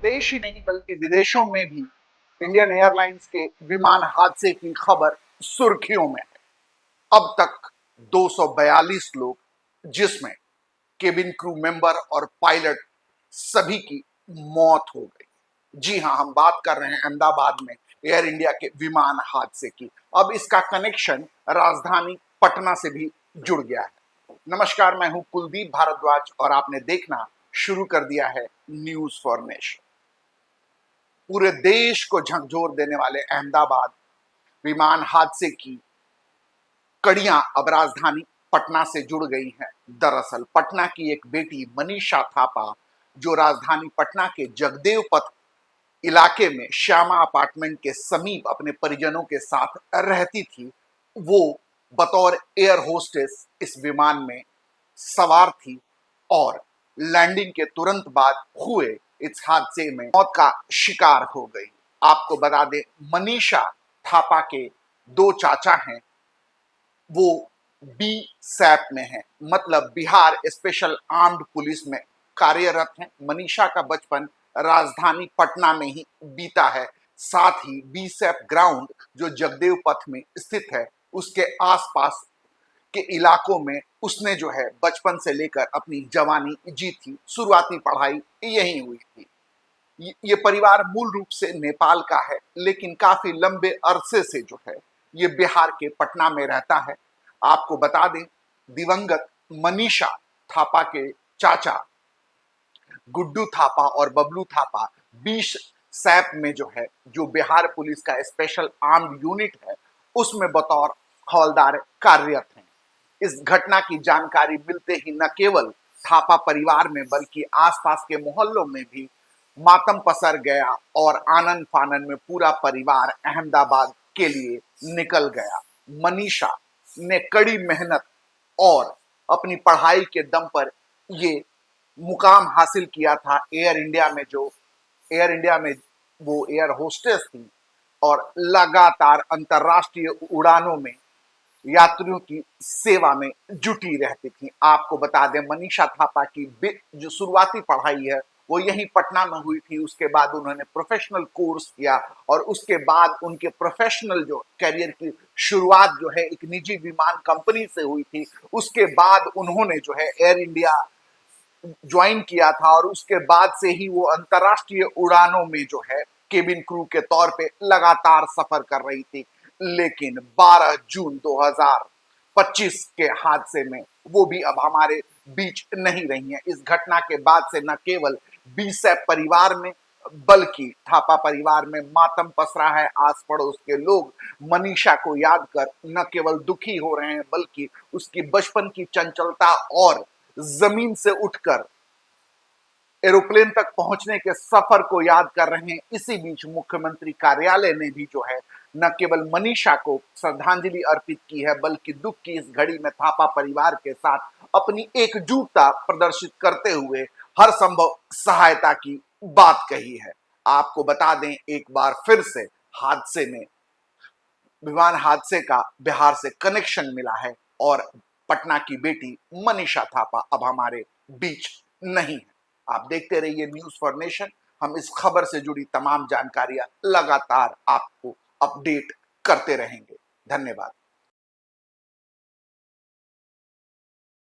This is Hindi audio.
देश ही नहीं बल्कि विदेशों में भी इंडियन एयरलाइंस के विमान हादसे की खबर सुर्खियों में है। अब तक 242 लोग, जिसमें केबिन क्रू मेंबर और पायलट सभी की मौत हो गई। जी हां, हम बात कर रहे हैं अहमदाबाद में एयर इंडिया के विमान हादसे की। अब इसका कनेक्शन राजधानी पटना से भी जुड़ गया है। नमस्कार, मैं हूं कुलदीप भारद्वाज और आपने देखना शुरू कर दिया है न्यूज फॉर नेशन। पूरे देश को झकझोर देने वाले अहमदाबाद विमान हादसे की कड़ियां अब राजधानी पटना से जुड़ गई हैं। दरअसल पटना की एक बेटी मनीषा थापा, जो राजधानी पटना के जगदेव पथ इलाके में श्यामा अपार्टमेंट के समीप अपने परिजनों के साथ रहती थी, वो बतौर एयर होस्टेस इस विमान में सवार थी और लैंडिंग के तुरंत बाद हुए इस हादसे में मौत का शिकार हो गई। आपको बता दें, मनीषा थापा के दो चाचा हैं, वो बी सैप में हैं, मतलब बिहार स्पेशल आर्म्ड पुलिस में कार्यरत हैं। मनीषा का बचपन राजधानी पटना में ही बीता है। साथ ही बी सैप ग्राउंड, जो जगदेव पथ में स्थित है, उसके आसपास के इलाकों में उसने जो है बचपन से लेकर अपनी जवानी जी थी। शुरुआती पढ़ाई यहीं हुई थी। ये परिवार मूल रूप से नेपाल का है, लेकिन काफी लंबे अरसे से जो है ये बिहार के पटना में रहता है। आपको बता दें, दिवंगत मनीषा थापा के चाचा गुड्डू थापा और बबलू थापा 20 सैप में जो है, जो बिहार पुलिस का स्पेशल आर्म्ड यूनिट है, उसमें बतौर हवलदार कार्यरत हैं। इस घटना की जानकारी मिलते ही न केवल थापा परिवार में बल्कि आसपास के मोहल्लों में भी मातम पसर गया और आनन फानन में पूरा परिवार अहमदाबाद के लिए निकल गया। मनीषा ने कड़ी मेहनत और अपनी पढ़ाई के दम पर ये मुकाम हासिल किया था एयर इंडिया में, जो एयर इंडिया में वो एयर होस्टेस थी और लगातार अंतर्राष्ट्रीय उड़ानों में यात्रियों की सेवा में जुटी रहती थी। आपको बता दें, मनीषा थापा की जो शुरुआती पढ़ाई है वो यहीं पटना में हुई थी। उसके बाद उन्होंने प्रोफेशनल कोर्स किया और उसके बाद उनके प्रोफेशनल जो करियर की शुरुआत जो है एक निजी विमान कंपनी से हुई थी। उसके बाद उन्होंने जो है एयर इंडिया ज्वाइन किया था और उसके बाद से ही वो अंतर्राष्ट्रीय उड़ानों में जो है केबिन क्रू के तौर पे लगातार सफर कर रही थी। लेकिन 12 जून 2025 के हादसे में वो भी अब हमारे बीच नहीं रही हैं। इस घटना के बाद से न केवल बीसैप परिवार में बल्कि थापा परिवार में मातम पसरा है। आस पड़ोस के लोग मनीषा को याद कर न केवल दुखी हो रहे हैं बल्कि उसकी बचपन की चंचलता और जमीन से उठकर एरोप्लेन तक पहुंचने के सफर को याद कर रहे हैं। इसी बीच मुख्यमंत्री कार्यालय ने भी जो है न केवल मनीषा को श्रद्धांजलि अर्पित की है बल्कि दुख की इस घड़ी में थापा परिवार के साथ अपनी एकजुटता प्रदर्शित करते हुए हर संभव सहायता की बात कही है। आपको बता दें, एक बार फिर से हादसे में, विमान हादसे का बिहार से कनेक्शन मिला है और पटना की बेटी मनीषा थापा अब हमारे बीच नहीं है। आप देखते रहिए न्यूज फॉर नेशन। हम इस खबर से जुड़ी तमाम जानकारियां लगातार आपको अपडेट करते रहेंगे। धन्यवाद।